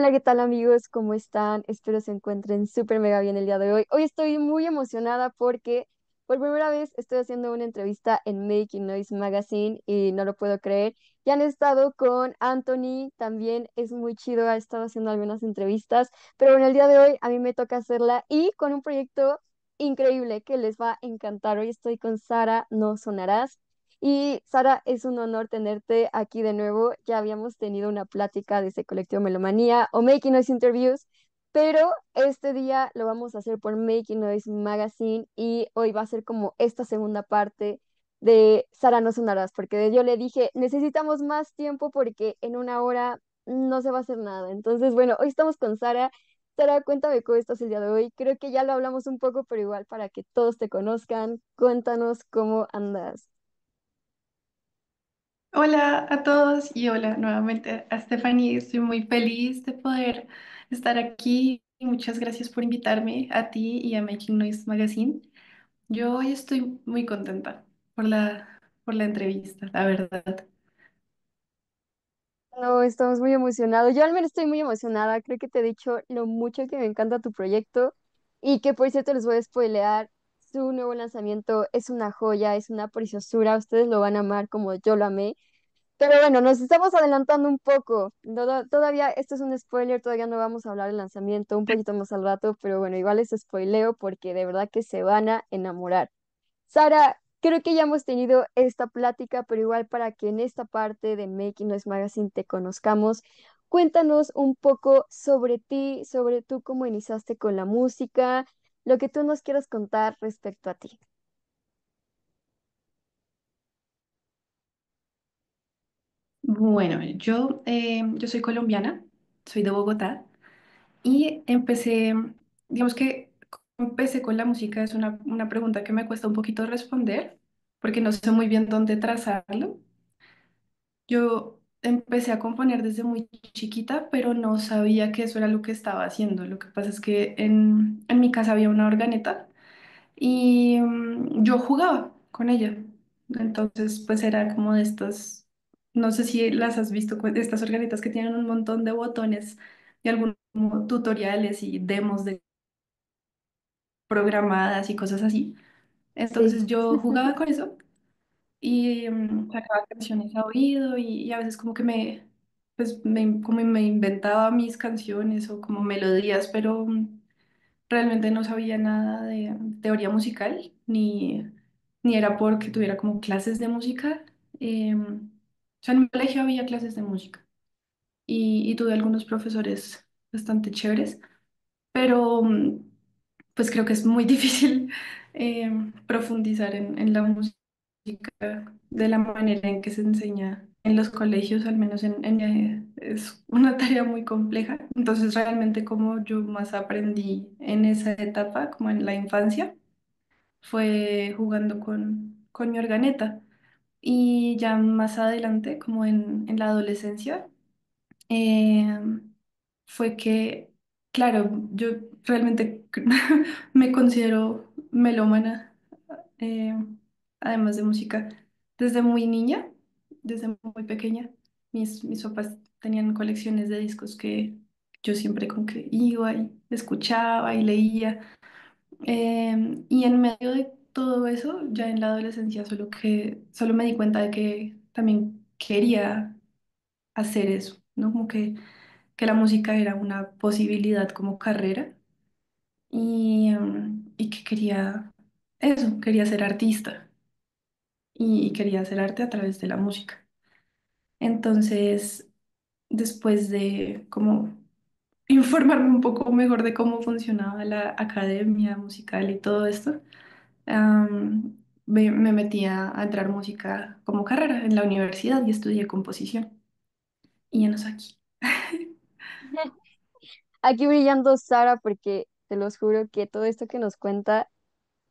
Hola, ¿qué tal amigos? ¿Cómo están? Espero se encuentren súper mega bien el día de hoy. Hoy estoy muy emocionada porque por primera vez estoy haciendo una entrevista en Making Noise Magazine y no lo puedo creer. Ya han estado con Anthony, también es muy chido, ha estado haciendo algunas entrevistas, pero bueno, el día de hoy a mí me toca hacerla y con un proyecto increíble que les va a encantar. Hoy estoy con Sara, no sonarás. Y Sara, es un honor tenerte aquí de nuevo. Ya habíamos tenido una plática desde Colectivo Melomanía o Making Noise Interviews, pero este día lo vamos a hacer por Making Noise Magazine y hoy va a ser como esta segunda parte de Sara no sonarás, porque yo le dije, necesitamos más tiempo porque en una hora no se va a hacer nada. Entonces, bueno, hoy estamos con Sara. Sara, cuéntame cómo estás el día de hoy. Creo que ya lo hablamos un poco, pero igual para que todos te conozcan, cuéntanos cómo andas. Hola a todos y hola nuevamente a Stephanie. Estoy muy feliz de poder estar aquí y muchas gracias por invitarme a ti y a Making Noise Magazine. Yo hoy estoy muy contenta por la entrevista, la verdad. No, estamos muy emocionados. Yo al menos estoy muy emocionada. Creo que te he dicho lo mucho que me encanta tu proyecto y que por cierto les voy a spoilear. Su nuevo lanzamiento es una joya, es una preciosura. Ustedes lo van a amar como yo lo amé. Pero bueno, nos estamos adelantando un poco. Todavía, esto es un spoiler, todavía no vamos a hablar del lanzamiento, un poquito más al rato, pero bueno, igual les spoileo porque de verdad que se van a enamorar. Sara, creo que ya hemos tenido esta plática, pero igual para que en esta parte de Making Noise Magazine te conozcamos, cuéntanos un poco sobre ti, sobre tú cómo iniciaste con la música, lo que tú nos quieras contar respecto a ti. Bueno, yo soy colombiana, soy de Bogotá y digamos que cómo empecé con la música es una pregunta que me cuesta un poquito responder porque no sé muy bien dónde trazarlo. Yo empecé a componer desde muy chiquita, pero no sabía que eso era lo que estaba haciendo. Lo que pasa es que en mi casa había una organeta y yo jugaba con ella. Entonces, pues era como de estas, no sé si las has visto, de estas organetas que tienen un montón de botones y algunos como tutoriales y demos de programadas y cosas así. Sí. Entonces yo jugaba con eso y sacaba canciones a oído y a veces como que como me inventaba mis canciones o como melodías, pero realmente no sabía nada de teoría musical, ni era porque tuviera como clases de música. O sea, en mi colegio había clases de música y tuve algunos profesores bastante chéveres, pero pues creo que es muy difícil profundizar en la música de la manera en que se enseña en los colegios, al menos es una tarea muy compleja. Entonces, realmente como yo más aprendí en esa etapa, como en la infancia, fue jugando con mi organeta. Y ya más adelante, como en la adolescencia, eh, fue que, claro, yo realmente me considero melómana, eh, además de música, desde muy niña, desde muy pequeña. Mis papás tenían colecciones de discos que yo siempre con que iba y escuchaba y leía. Y en medio de todo eso, ya en la adolescencia, solo me di cuenta de que también quería hacer eso, ¿no? Como que la música era una posibilidad como carrera y que quería eso, quería ser artista y quería hacer arte a través de la música. Entonces, después de como informarme un poco mejor de cómo funcionaba la academia musical y todo esto, me metí a entrar música como carrera en la universidad y estudié composición. Y ya no sé aquí. Aquí brillando Sara porque te los juro que todo esto que nos cuenta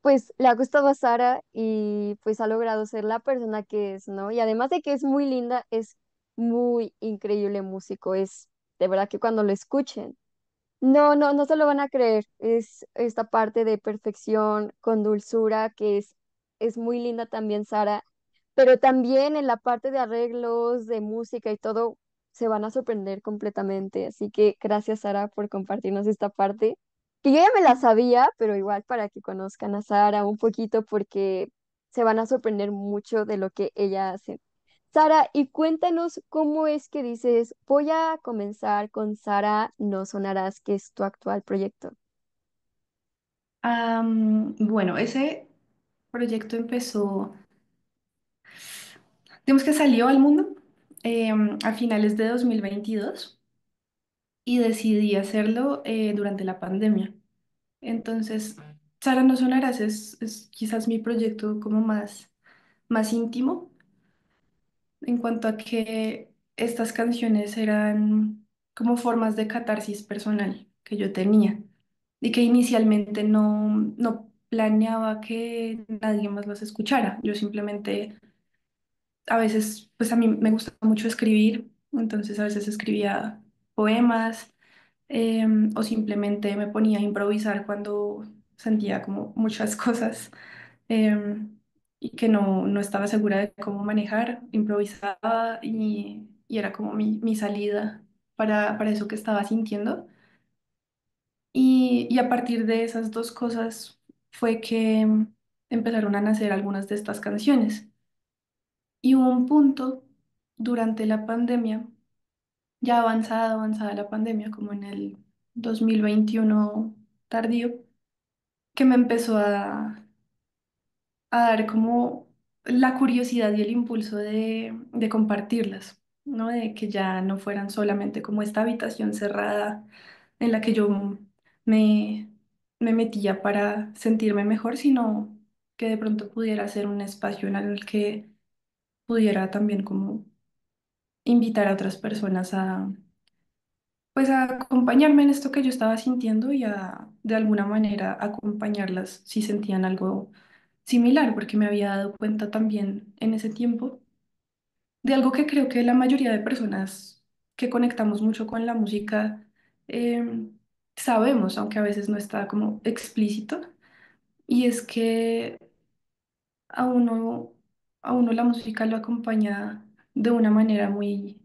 pues le ha gustado a Sara y pues ha logrado ser la persona que es, ¿no? Y además de que es muy linda, es muy increíble músico, es de verdad que cuando lo escuchen, no se lo van a creer, es esta parte de perfección con dulzura que es muy linda también Sara, pero también en la parte de arreglos, de música y todo, se van a sorprender completamente. Así que gracias, Sara, por compartirnos esta parte, que yo ya me la sabía, pero igual para que conozcan a Sara un poquito, porque se van a sorprender mucho de lo que ella hace. Sara, y cuéntanos cómo es que dices, voy a comenzar con Sara No Sonarás, que es tu actual proyecto. Bueno, ese proyecto empezó, digamos que salió al mundo a finales de 2022 y decidí hacerlo durante la pandemia. Entonces, Sara No Sonarás es quizás mi proyecto como más íntimo en cuanto a que estas canciones eran como formas de catarsis personal que yo tenía y que inicialmente no planeaba que nadie más las escuchara. Yo simplemente, a veces, pues a mí me gusta mucho escribir, entonces a veces escribía poemas o simplemente me ponía a improvisar cuando sentía como muchas cosas y que no estaba segura de cómo manejar, improvisaba y era como mi salida para eso que estaba sintiendo. Y a partir de esas dos cosas fue que empezaron a nacer algunas de estas canciones. Y hubo un punto durante la pandemia, ya avanzada la pandemia, como en el 2021 tardío, que me empezó a dar como la curiosidad y el impulso de compartirlas, ¿no? De que ya no fueran solamente como esta habitación cerrada en la que yo me, me metía para sentirme mejor, sino que de pronto pudiera ser un espacio en el que pudiera también como invitar a otras personas pues a acompañarme en esto que yo estaba sintiendo y a de alguna manera acompañarlas si sentían algo similar, porque me había dado cuenta también en ese tiempo de algo que creo que la mayoría de personas que conectamos mucho con la música sabemos, aunque a veces no está como explícito, y es que a a uno la música lo acompaña de una manera muy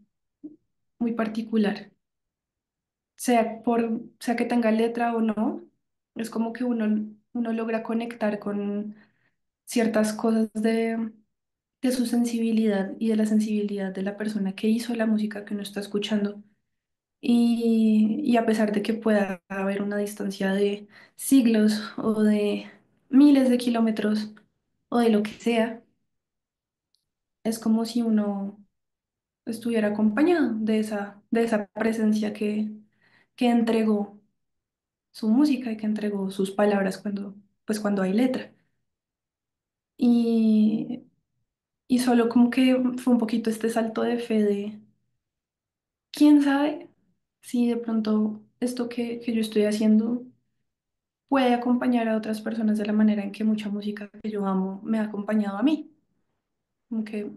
particular, sea que tenga letra o no, es como que uno logra conectar con ciertas cosas de su sensibilidad y de la sensibilidad de la persona que hizo la música que uno está escuchando. Y a pesar de que pueda haber una distancia de siglos o de miles de kilómetros o de lo que sea, es como si uno estuviera acompañado de esa presencia que entregó su música y que entregó sus palabras pues cuando hay letra. Y, y solo como que fue un poquito este salto de fe de, ¿quién sabe si de pronto esto que yo estoy haciendo puede acompañar a otras personas de la manera en que mucha música que yo amo me ha acompañado a mí? Aunque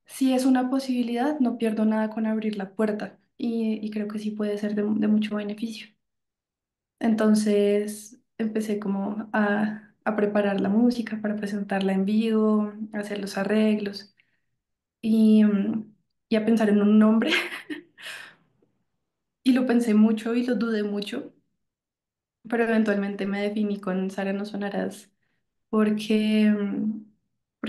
si es una posibilidad, no pierdo nada con abrir la puerta y creo que sí puede ser de mucho beneficio. Entonces empecé como a preparar la música para presentarla en vivo, a hacer los arreglos y a pensar en un nombre. Y lo pensé mucho y lo dudé mucho, pero eventualmente me definí con Sara No Sonarás porque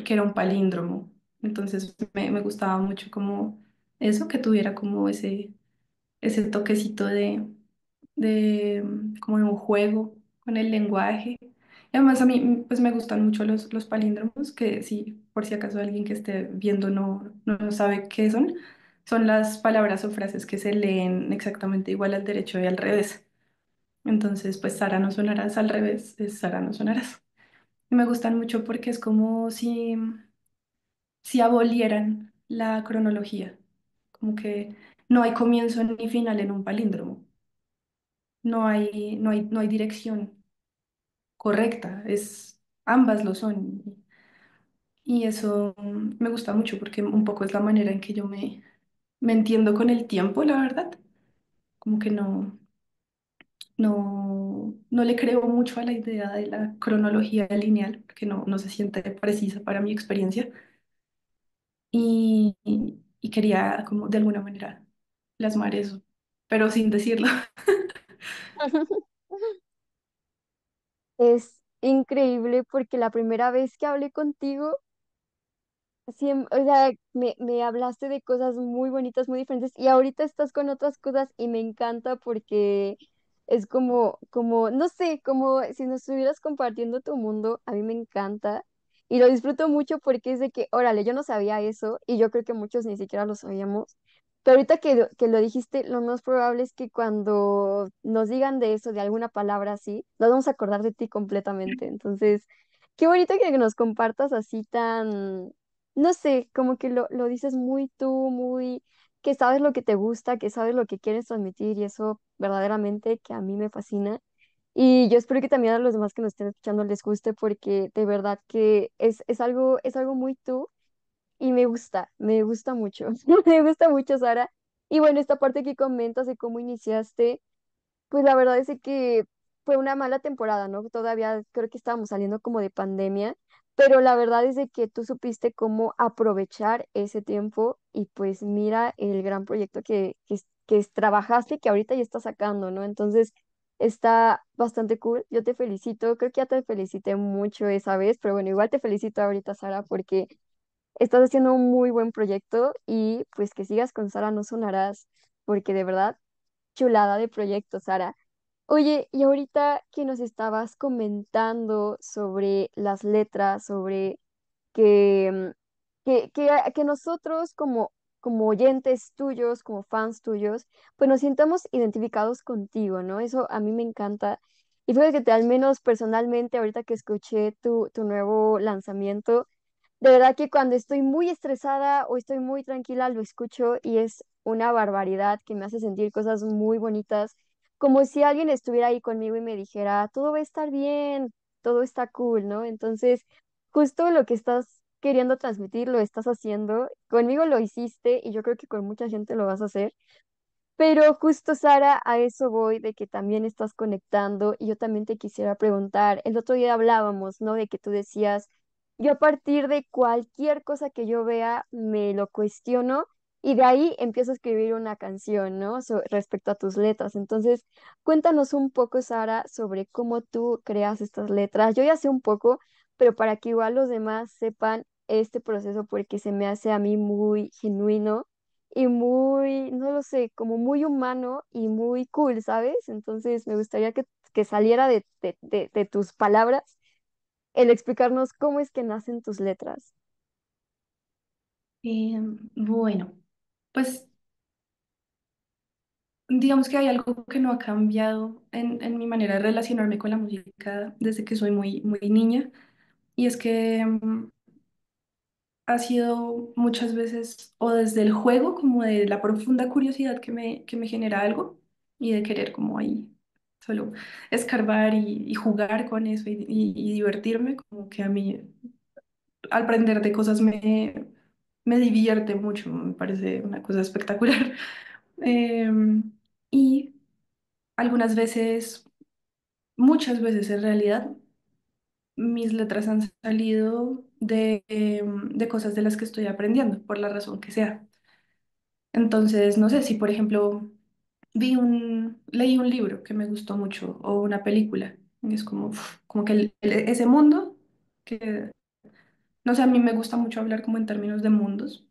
era un palíndromo. Entonces me gustaba mucho como eso, que tuviera como ese toquecito como de un juego con el lenguaje. Y además a mí pues me gustan mucho los palíndromos, que si por si acaso alguien que esté viendo no sabe qué son, son las palabras o frases que se leen exactamente igual al derecho y al revés. Entonces pues Sara no sonarás al revés, es Sara no sonarás. Y me gustan mucho porque es como si abolieran la cronología, como que no hay comienzo ni final en un palíndromo. No hay dirección correcta, ambas lo son. Y eso me gusta mucho porque un poco es la manera en que yo me entiendo con el tiempo, la verdad. Como que no le creo mucho a la idea de la cronología lineal, porque no se siente precisa para mi experiencia. Y y quería como de alguna manera plasmar eso, pero sin decirlo. Es increíble porque la primera vez que hablé contigo, o sea, me hablaste de cosas muy bonitas, muy diferentes, y ahorita estás con otras cosas y me encanta porque es como, no sé, como si nos estuvieras compartiendo tu mundo, a mí me encanta y lo disfruto mucho porque es de que, órale, yo no sabía eso y yo creo que muchos ni siquiera lo sabíamos, pero ahorita que lo dijiste, lo más probable es que cuando nos digan de eso, de alguna palabra así, nos vamos a acordar de ti completamente, entonces... Qué bonito que nos compartas así tan, no sé, como que lo dices muy tú, muy, que sabes lo que te gusta, que sabes lo que quieres transmitir y eso verdaderamente que a mí me fascina. Y yo espero que también a los demás que nos estén escuchando les guste porque de verdad que es algo muy tú y me gusta mucho, me gusta mucho, Sara. Y bueno, esta parte que comentas de cómo iniciaste. Pues la verdad es de que fue una mala temporada, ¿no? Todavía creo que estábamos saliendo como de pandemia, pero la verdad es de que tú supiste cómo aprovechar ese tiempo y pues mira el gran proyecto trabajaste y que ahorita ya estás sacando, ¿no? Entonces está bastante cool. Yo te felicito, creo que ya te felicité mucho esa vez, pero bueno, igual te felicito ahorita, Sara, porque estás haciendo un muy buen proyecto y pues que sigas con Sara No Sonarás, porque de verdad, chulada de proyecto, Sara. Oye, y ahorita que nos estabas comentando sobre las letras, sobre que, que nosotros como oyentes tuyos, como fans tuyos, pues nos sientamos identificados contigo, ¿no? Eso a mí me encanta. Y fíjate que al menos personalmente, ahorita que escuché tu nuevo lanzamiento, de verdad que cuando estoy muy estresada o estoy muy tranquila, lo escucho y es una barbaridad que me hace sentir cosas muy bonitas, como si alguien estuviera ahí conmigo y me dijera, todo va a estar bien, todo está cool, ¿no? Entonces, justo lo que estás queriendo transmitir, lo estás haciendo, conmigo lo hiciste y yo creo que con mucha gente lo vas a hacer. Pero justo, Sara, a eso voy, de que también estás conectando y yo también te quisiera preguntar, el otro día hablábamos, ¿no? De que tú decías, yo a partir de cualquier cosa que yo vea, me lo cuestiono y de ahí empiezo a escribir una canción, ¿no? Respecto a tus letras. Entonces, cuéntanos un poco, Sara, sobre cómo tú creas estas letras. Yo ya sé un poco, pero para que igual los demás sepan este proceso, porque se me hace a mí muy genuino y muy, no lo sé, como muy humano y muy cool, ¿sabes? Entonces me gustaría que saliera de tus palabras el explicarnos cómo es que nacen tus letras. Bueno, pues digamos que hay algo que no ha cambiado en mi manera de relacionarme con la música desde que soy muy niña, y es que ha sido muchas veces o desde el juego, como de la profunda curiosidad que me genera algo y de querer como ahí solo escarbar y jugar con eso y divertirme, como que a mí al aprender de cosas me divierte mucho, me parece una cosa espectacular. Em, y algunas veces, muchas veces en realidad, mis letras han salido de cosas de las que estoy aprendiendo, por la razón que sea. Entonces, no sé si, por ejemplo, leí un libro que me gustó mucho o una película. Y es como, como que ese mundo, que, no sé, a mí me gusta mucho hablar como en términos de mundos.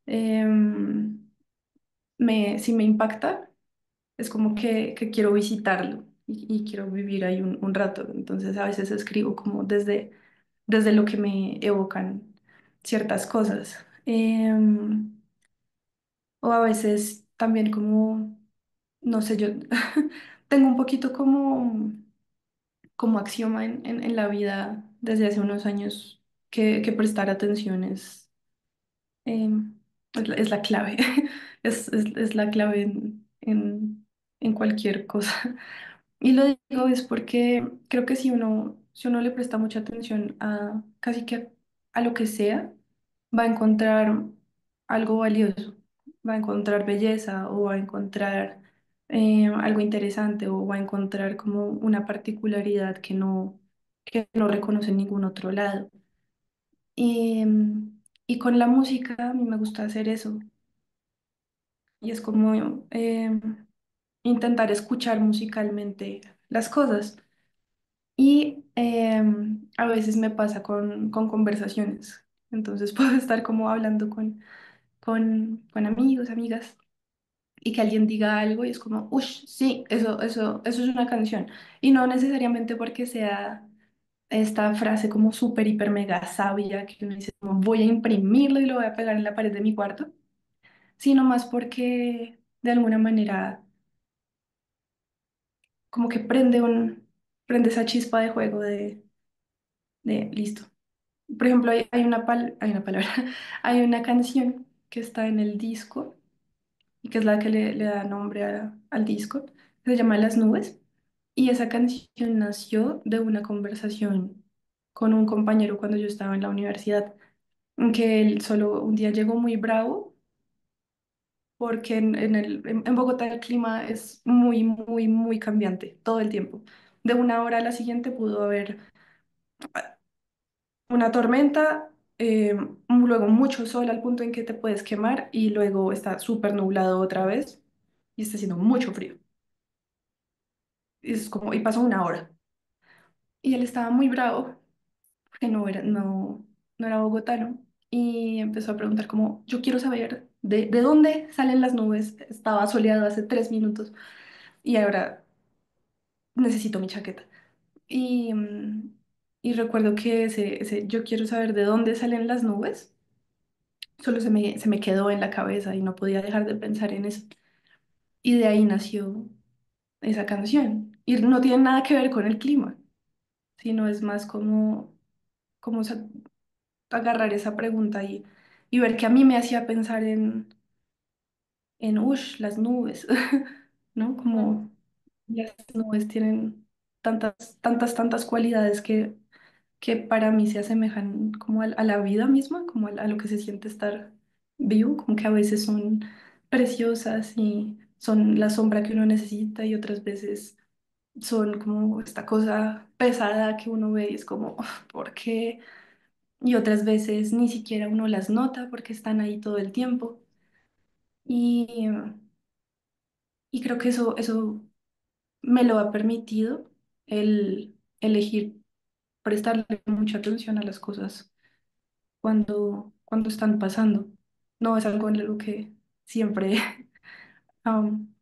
em, si me impacta, es como que quiero visitarlo y quiero vivir ahí un rato. Entonces, a veces escribo como desde lo que me evocan ciertas cosas. O a veces también como, no sé, yo tengo un poquito como axioma en la vida desde hace unos años que prestar atención es la clave, es la clave en cualquier cosa. Y lo digo es porque creo que si uno le presta mucha atención a casi que a lo que sea, va a encontrar algo valioso, va a encontrar belleza o va a encontrar algo interesante o va a encontrar como una particularidad que no reconoce en ningún otro lado. Y, y con la música a mí me gusta hacer eso. y es como intentar escuchar musicalmente las cosas. Y a veces me pasa con conversaciones. Entonces puedo estar como hablando con amigos, amigas, y que alguien diga algo y es como, uff, sí, eso es una canción. Y no necesariamente porque sea esta frase como súper, hiper, mega sabia que uno dice, como, voy a imprimirlo y lo voy a pegar en la pared de mi cuarto, sino más porque de alguna manera como que prende esa chispa de juego de listo. Por ejemplo, hay una palabra, hay una canción que está en el disco y que es la que le da nombre al disco, que se llama Las Nubes. Y esa canción nació de una conversación con un compañero cuando yo estaba en la universidad, en que él solo un día llegó muy bravo porque en Bogotá el clima es muy, muy, muy cambiante todo el tiempo. De una hora a la siguiente pudo haber una tormenta, luego mucho sol al punto en que te puedes quemar y luego está súper nublado otra vez y está haciendo mucho frío. Y pasó una hora. Y él estaba muy bravo porque no era bogotano y empezó a preguntar como, yo quiero saber de dónde salen las nubes. Estaba soleado hace 3 minutos y ahora necesito mi chaqueta. Y, y recuerdo que ese yo quiero saber de dónde salen las nubes. Solo se me quedó en la cabeza y no podía dejar de pensar en eso. Y de ahí nació esa canción. Y no tiene nada que ver con el clima, sino es más como agarrar esa pregunta y ver que a mí me hacía pensar en ush, las nubes, ¿no? Ujú. Como las nubes tienen tantas cualidades que para mí se asemejan como a la vida misma, como a lo que se siente estar vivo, como que a veces son preciosas y son la sombra que uno necesita y otras veces son como esta cosa pesada que uno ve y es como, "Uf, ¿por qué?" Y otras veces ni siquiera uno las nota porque están ahí todo el tiempo. Y, y creo que eso me lo ha permitido el elegir prestarle mucha atención a las cosas cuando están pasando. No es algo en lo que siempre, um,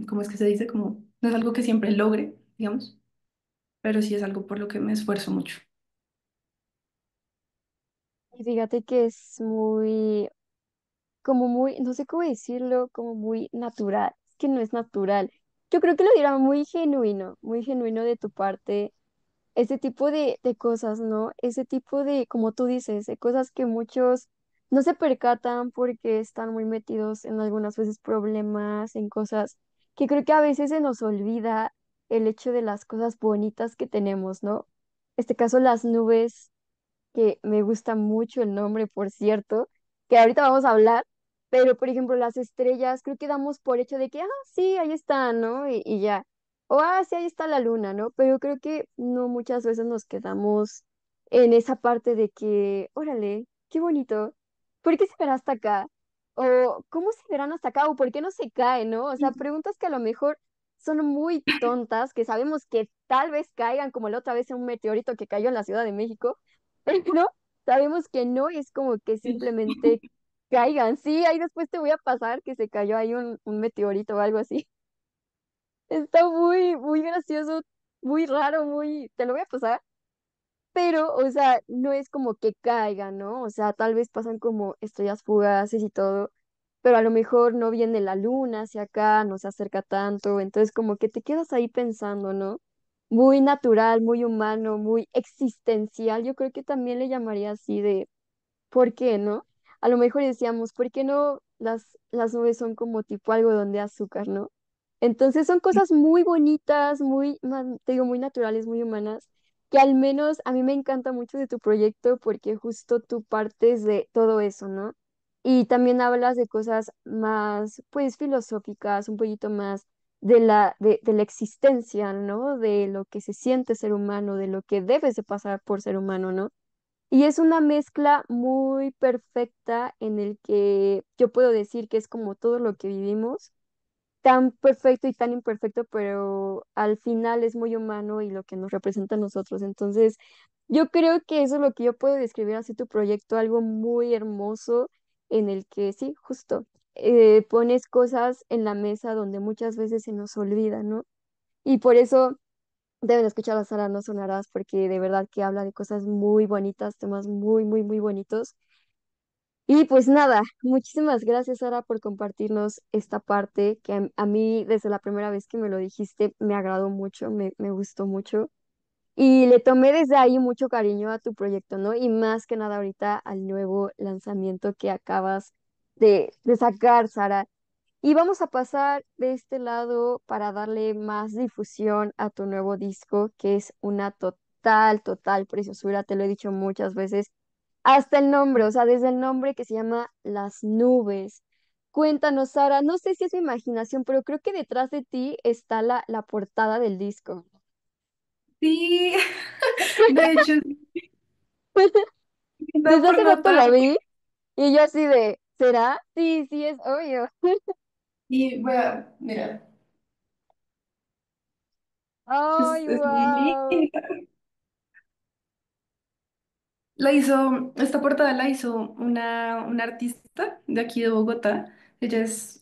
¿cómo es que se dice? Como, no es algo que siempre logre, digamos, pero sí es algo por lo que me esfuerzo mucho. Y fíjate que es muy, como muy, no sé cómo decirlo, como muy natural. Es que no es natural. Yo creo que lo dirá muy genuino de tu parte, ese tipo de cosas, ¿no? Ese tipo de, como tú dices, de cosas que muchos no se percatan porque están muy metidos en algunas veces problemas, en cosas que creo que a veces se nos olvida el hecho de las cosas bonitas que tenemos, ¿no? Este caso, las nubes, que me gusta mucho el nombre, por cierto, que ahorita vamos a hablar, pero por ejemplo las estrellas, creo que damos por hecho de que, sí, ahí está, ¿no? Y ya. O, sí, ahí está la luna, ¿no? Pero creo que no muchas veces nos quedamos en esa parte de que, órale, qué bonito, ¿por qué se verá hasta acá? O, ¿cómo se verán hasta acá? O, ¿por qué no se cae, no? O sea, preguntas que a lo mejor son muy tontas, que sabemos que tal vez caigan, como la otra vez en un meteorito que cayó en la Ciudad de México, pero sabemos que no es como que Sí. simplemente caigan. Sí, ahí después te voy a pasar que se cayó ahí un meteorito o algo así. Está muy, muy gracioso, muy raro, muy... Te lo voy a pasar. Pero, o sea, no es como que caigan, ¿no? O sea, tal vez pasan como estrellas fugaces y todo, pero a lo mejor no viene la luna hacia acá, no se acerca tanto, entonces como que te quedas ahí pensando, ¿no? Muy natural, muy humano, muy existencial, yo creo que también le llamaría así de ¿por qué no? A lo mejor decíamos, ¿por qué no las nubes son como tipo algodón de azúcar, ¿no? Entonces son cosas muy bonitas, muy, te digo, muy naturales, muy humanas, que al menos a mí me encanta mucho de tu proyecto porque justo tú partes de todo eso, ¿no? Y también hablas de cosas más, pues, filosóficas, un poquito más de la existencia, ¿no? De lo que se siente ser humano, de lo que debes de pasar por ser humano, ¿no? Y es una mezcla muy perfecta en el que yo puedo decir que es como todo lo que vivimos, tan perfecto y tan imperfecto, pero al final es muy humano y lo que nos representa a nosotros. Entonces, yo creo que eso es lo que yo puedo describir así tu proyecto, algo muy hermoso en el que sí, justo, pones cosas en la mesa donde muchas veces se nos olvida, ¿no? Y por eso deben escuchar a Sara No Sonarás, porque de verdad que habla de cosas muy bonitas, temas muy, muy, muy bonitos. Y pues nada, muchísimas gracias, Sara, por compartirnos esta parte que a mí desde la primera vez que me lo dijiste me agradó mucho, me gustó mucho. Y le tomé desde ahí mucho cariño a tu proyecto, ¿no? Y más que nada ahorita al nuevo lanzamiento que acabas de sacar, Sara. Y vamos a pasar de este lado para darle más difusión a tu nuevo disco, que es una total, total preciosura, te lo he dicho muchas veces, hasta el nombre, o sea, desde el nombre que se llama Las Nubes. Cuéntanos, Sara, no sé si es mi imaginación, pero creo que detrás de ti está la portada del disco. Sí, de hecho, Desde por hace rato la notar. vi y yo así de, ¿será? Sí, sí, es obvio. Y voy a, mira, Ay, es muy wow. linda. Esta portada la hizo una artista de aquí de Bogotá. Ella es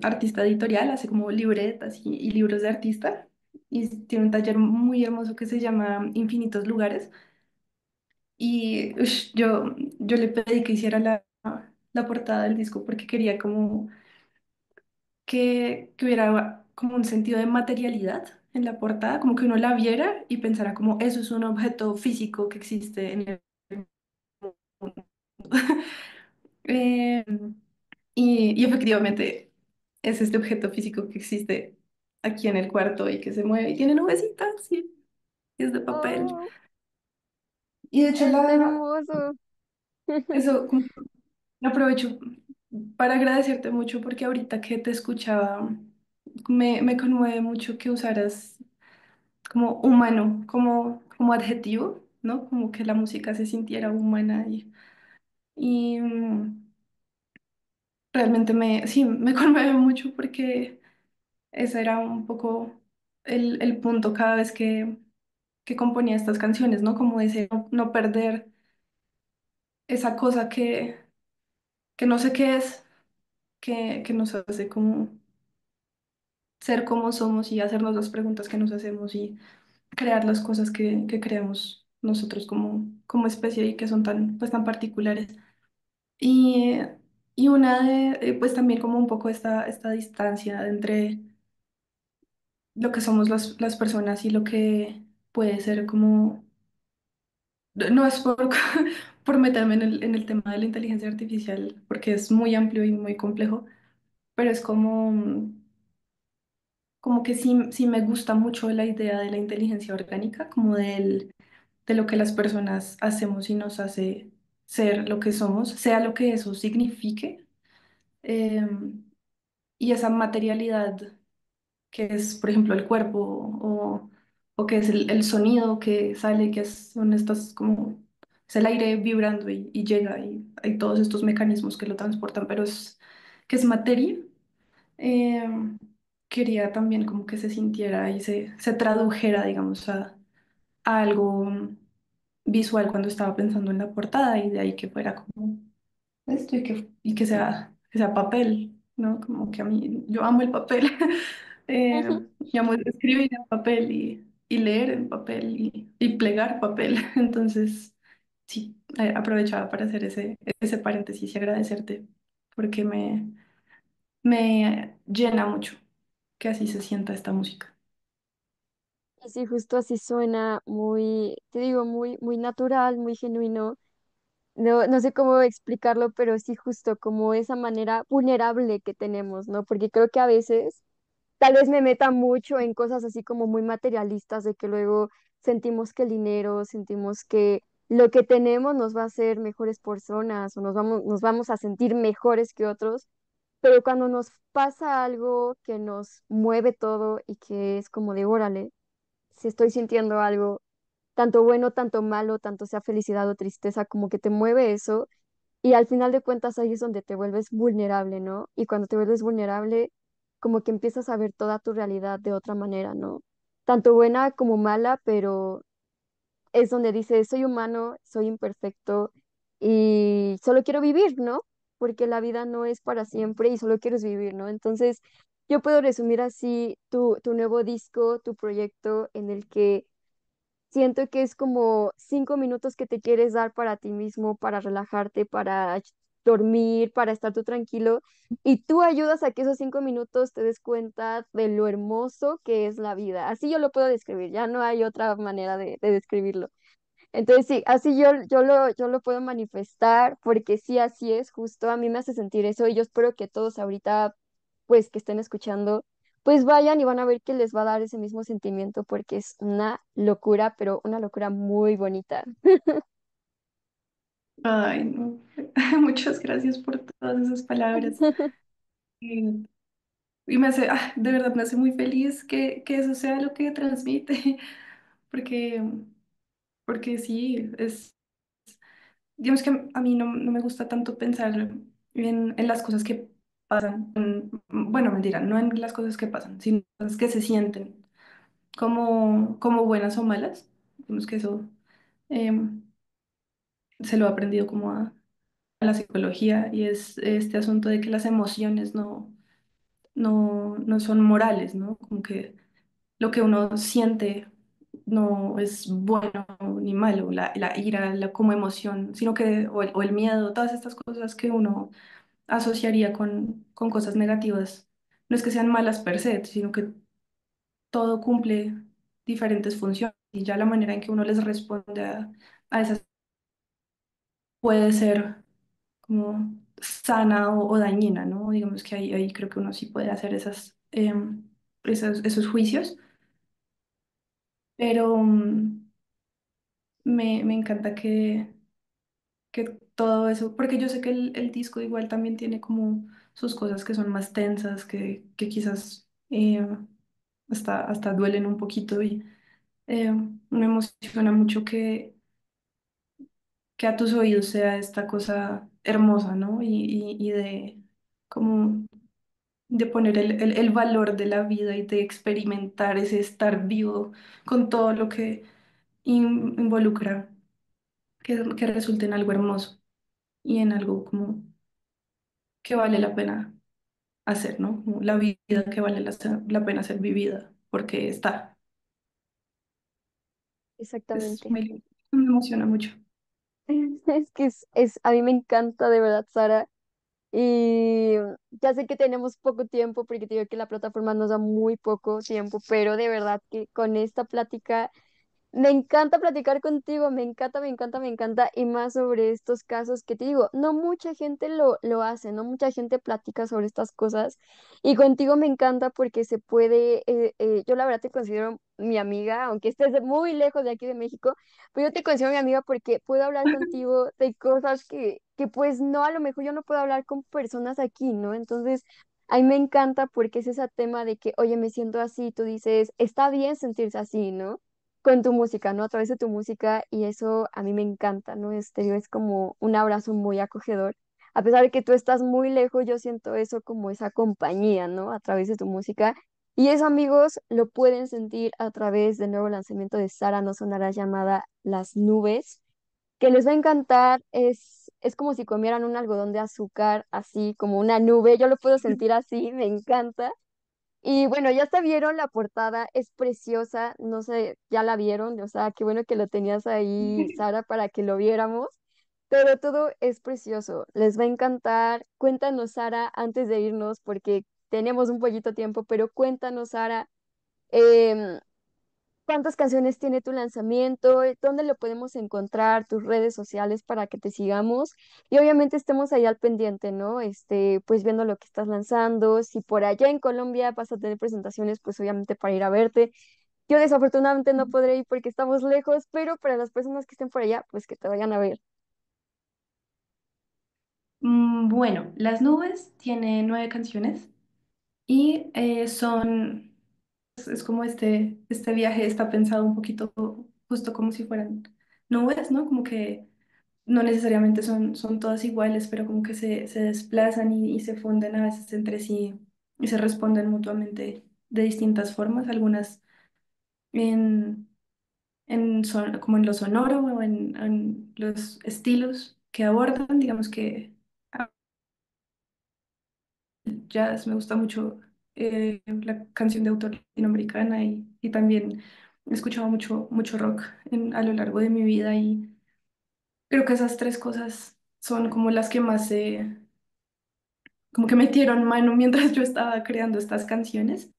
artista editorial, hace como libretas y libros de artista. Y tiene un taller muy hermoso que se llama Infinitos Lugares. Y yo le pedí que hiciera la portada del disco porque quería como que hubiera como un sentido de materialidad en la portada, como que uno la viera y pensara como eso es un objeto físico que existe en el mundo. Eh, y efectivamente es este objeto físico que existe aquí en el cuarto y que se mueve y tiene nubecitas y es de papel. Oh, Y de hecho está hermoso. eso como que aprovecho para agradecerte mucho porque ahorita que te escuchaba me conmueve mucho que usaras como humano, como adjetivo, ¿no? Como que la música se sintiera humana y realmente sí, me conmueve mucho porque ese era un poco el punto cada vez que componía estas canciones, ¿no? Como ese no perder esa cosa que no sé qué es, que nos hace como ser como somos y hacernos las preguntas que nos hacemos y crear las cosas que creamos nosotros como especie y que son tan, pues, tan particulares. Y, y una pues también como un poco esta distancia entre lo que somos las personas y lo que puede ser como, no es por, por meterme en el tema de la inteligencia artificial, porque es muy amplio y muy complejo, pero es como que sí me gusta mucho la idea de la inteligencia orgánica, como de lo que las personas hacemos y nos hace ser lo que somos, sea lo que eso signifique. Y esa materialidad que es, por ejemplo, el cuerpo o que es el sonido que sale, son estas como, es el aire vibrando y llega y hay todos estos mecanismos que lo transportan, pero que es materia. eh, Quería también como que se sintiera y se tradujera, digamos, a algo visual cuando estaba pensando en la portada y de ahí que fuera como esto y que sea papel, ¿no? Como que a mí, yo amo el papel, yo amo escribir en papel y leer en papel y plegar papel, entonces sí, aprovechaba para hacer ese paréntesis y agradecerte porque me llena mucho que así se sienta esta música. Y sí, justo así suena muy, te digo, muy, muy natural, muy genuino. No, no sé cómo explicarlo, pero sí justo como esa manera vulnerable que tenemos, ¿no? Porque creo que a veces tal vez me meta mucho en cosas así como muy materialistas, de que luego sentimos que el dinero, sentimos que lo que tenemos nos va a hacer mejores personas o nos vamos a sentir mejores que otros, pero cuando nos pasa algo que nos mueve todo y que es como de, órale, si estoy sintiendo algo, tanto bueno, tanto malo, tanto sea felicidad o tristeza, como que te mueve eso y al final de cuentas ahí es donde te vuelves vulnerable, ¿no? Y cuando te vuelves vulnerable, como que empiezas a ver toda tu realidad de otra manera, ¿no? Tanto buena como mala, pero es donde dices, soy humano, soy imperfecto y solo quiero vivir, ¿no? Porque la vida no es para siempre y solo quieres vivir, ¿no? Entonces, yo puedo resumir así tu nuevo disco, tu proyecto en el que siento que es como 5 minutos que te quieres dar para ti mismo, para relajarte, para dormir, para estar tú tranquilo. Y tú ayudas a que esos 5 minutos te des cuenta de lo hermoso que es la vida. Así yo lo puedo describir, ya no hay otra manera de describirlo. Entonces sí, así yo lo puedo manifestar porque sí, así es, justo a mí me hace sentir eso y yo espero que todos ahorita, pues que estén escuchando, pues vayan y van a ver que les va a dar ese mismo sentimiento porque es una locura, pero una locura muy bonita. Ay, no. Muchas gracias por todas esas palabras. Eh, Y me hace, de verdad me hace muy feliz que eso sea lo que transmite, porque, porque sí, digamos que a mí no me gusta tanto pensar en las cosas que pasan, bueno, mentira, no en las cosas que pasan, sino cosas que se sienten como buenas o malas. Digamos que eso em, se lo he aprendido como a la psicología y es este asunto de que las emociones no son morales, ¿no? Como que lo que uno siente no es bueno ni malo, la ira, como emoción, sino que, o el miedo, todas estas cosas que uno asociaría con cosas negativas, no es que sean malas per se, sino que todo cumple diferentes funciones y ya la manera en que uno les responde a esas puede ser como sana o dañina, ¿no? Digamos que ahí creo que uno sí puede hacer esos juicios, pero me encanta que todo eso, porque yo sé que el disco igual también tiene como sus cosas que son más tensas, que quizás hasta duelen un poquito y me emociona mucho que a tus oídos sea esta cosa hermosa, ¿no? Y de como de poner el valor de la vida y de experimentar ese estar vivo con todo lo que involucra, que resulte en algo hermoso y en algo como que vale la pena hacer, ¿no? Como la vida que vale la pena ser vivida, porque está, es Exactamente. muy lindo, me emociona mucho. Es que a mí me encanta de verdad, Sara. Y ya sé que tenemos poco tiempo porque te digo que la plataforma nos da muy poco tiempo, pero de verdad que con esta plática me encanta platicar contigo, me encanta, me encanta, me encanta, y más sobre estos casos que te digo, no mucha gente lo hace, no mucha gente platica sobre estas cosas, y contigo me encanta porque se puede, yo la verdad te considero mi amiga, aunque estés muy lejos de aquí de México, pero yo te considero mi amiga porque puedo hablar contigo de cosas que pues no, a lo mejor yo no puedo hablar con personas aquí, ¿no? Entonces... A mí me encanta porque es ese tema de que, oye, me siento así, tú dices, está bien sentirse así, ¿no? Con tu música, ¿no? A través de tu música y eso a mí me encanta, ¿no? Es como un abrazo muy acogedor. A pesar de que tú estás muy lejos, yo siento eso como esa compañía, ¿no? A través de tu música. Y eso, amigos, lo pueden sentir a través del nuevo lanzamiento de Sara No Sonará llamada Las Nubes, que les va a encantar. Es como si comieran un algodón de azúcar, así como una nube. Yo lo puedo sentir así, me encanta. Y bueno, ya hasta vieron la portada, es preciosa, no sé, ya la vieron, o sea, qué bueno que lo tenías ahí, Sara, para que lo viéramos, pero todo es precioso, les va a encantar. Cuéntanos, Sara, antes de irnos, porque tenemos un poquito tiempo, pero cuéntanos, Sara, em, ¿cuántas canciones tiene tu lanzamiento? ¿Dónde lo podemos encontrar? Tus redes sociales para que te sigamos. Y obviamente estemos ahí al pendiente, ¿no? Pues viendo lo que estás lanzando. Si por allá en Colombia vas a tener presentaciones, pues obviamente para ir a verte. Yo desafortunadamente no podré ir porque estamos lejos, pero para las personas que estén por allá, pues que te vayan a ver. Bueno, Las Nubes tiene 9 canciones y es como este viaje está pensado un poquito justo como si fueran nubes, ¿no? Como que no necesariamente son todas iguales, pero como que se desplazan y se funden a veces entre sí y se responden mutuamente de distintas formas, algunas en, como en lo sonoro o en los estilos que abordan, digamos que jazz, me gusta mucho la canción de autor latinoamericana y también he escuchado mucho rock a lo largo de mi vida y creo que esas tres cosas son como las que más como que metieron mano mientras yo estaba creando estas canciones.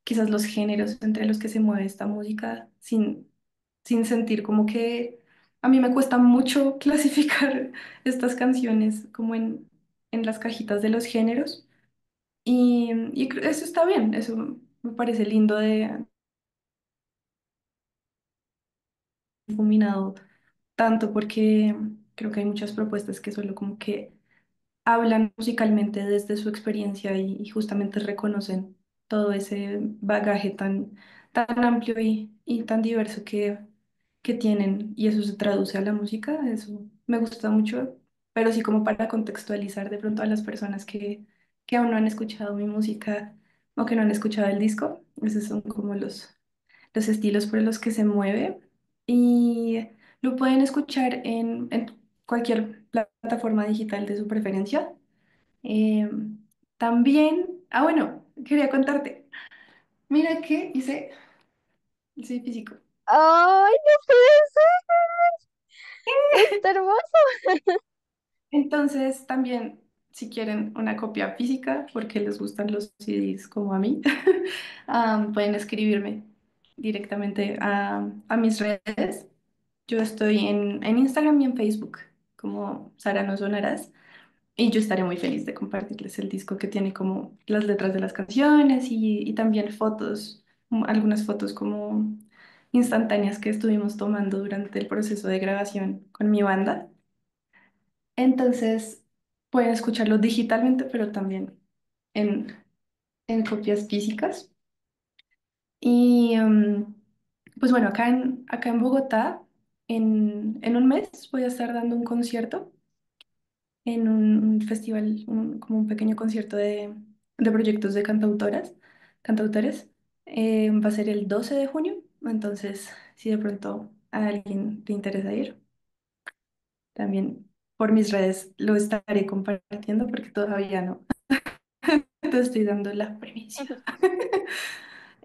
Quizás los géneros entre los que se mueve esta música sin sentir como que a mí me cuesta mucho clasificar estas canciones como en las cajitas de los géneros. Eso está bien, eso me parece lindo de difuminado tanto porque creo que hay muchas propuestas que solo como que hablan musicalmente desde su experiencia y justamente reconocen todo ese bagaje tan amplio y tan diverso que tienen y eso se traduce a la música, eso me gusta mucho, pero sí como para contextualizar de pronto a las personas que aún no han escuchado mi música o que no han escuchado el disco, esos son como los estilos por los que se mueve y lo pueden escuchar en cualquier plataforma digital de su preferencia. Eh, también, bueno, quería contarte, mira que hice físico. ¡Ay, no puede ser! ¡Está hermoso! Entonces, también, si quieren una copia física, porque les gustan los CDs como a mí, pueden escribirme directamente a mis redes. Yo estoy en Instagram y en Facebook como Sara No Sonarás. Y yo estaré muy feliz de compartirles el disco que tiene como las letras de las canciones y también fotos, algunas fotos como instantáneas que estuvimos tomando durante el proceso de grabación con mi banda. Entonces pueden escucharlo digitalmente, pero también en, en copias físicas. Y pues bueno, acá en Bogotá, en un mes voy a estar dando un concierto en un festival, como un pequeño concierto de proyectos de cantautores. Va a ser el 12 de junio, entonces si de pronto a alguien le interesa ir, también por mis redes lo estaré compartiendo porque todavía no te estoy dando la primicia.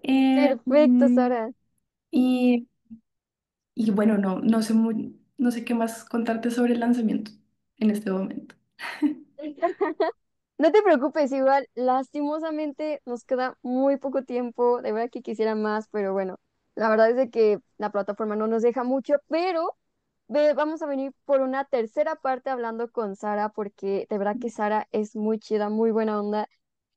Eh, Perfecto, mm, Sara. y, y bueno, no sé qué más contarte sobre el lanzamiento en este momento. No te preocupes, igual, lastimosamente nos queda muy poco tiempo, de verdad que quisiera más, pero bueno, la verdad es de que la plataforma no nos deja mucho, pero vamos a venir por una tercera parte hablando con Sara, porque de verdad que Sara es muy chida, muy buena onda.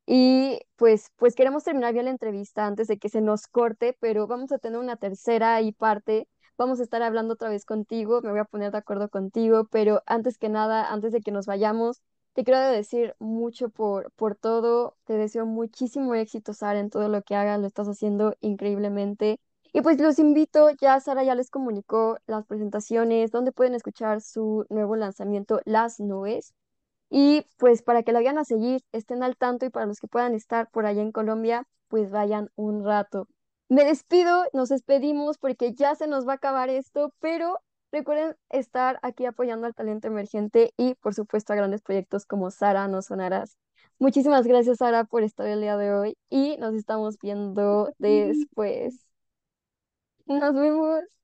Y pues queremos terminar bien la entrevista antes de que se nos corte, pero vamos a tener una tercera y parte. Vamos a estar hablando otra vez contigo, me voy a poner de acuerdo contigo, pero antes que nada, antes de que nos vayamos, te quiero decir mucho por todo. Te deseo muchísimo éxito, Sara, en todo lo que hagas, lo estás haciendo increíblemente. Y pues los invito, ya Sara ya les comunicó las presentaciones, donde pueden escuchar su nuevo lanzamiento, Las Nubes. Y pues para que la vayan a seguir, estén al tanto y para los que puedan estar por allá en Colombia, pues vayan un rato. Me despido, nos despedimos porque ya se nos va a acabar esto, pero recuerden estar aquí apoyando al talento emergente y por supuesto a grandes proyectos como Sara No Sonarás. Muchísimas gracias, Sara, por estar el día de hoy y nos estamos viendo después. Nos vemos.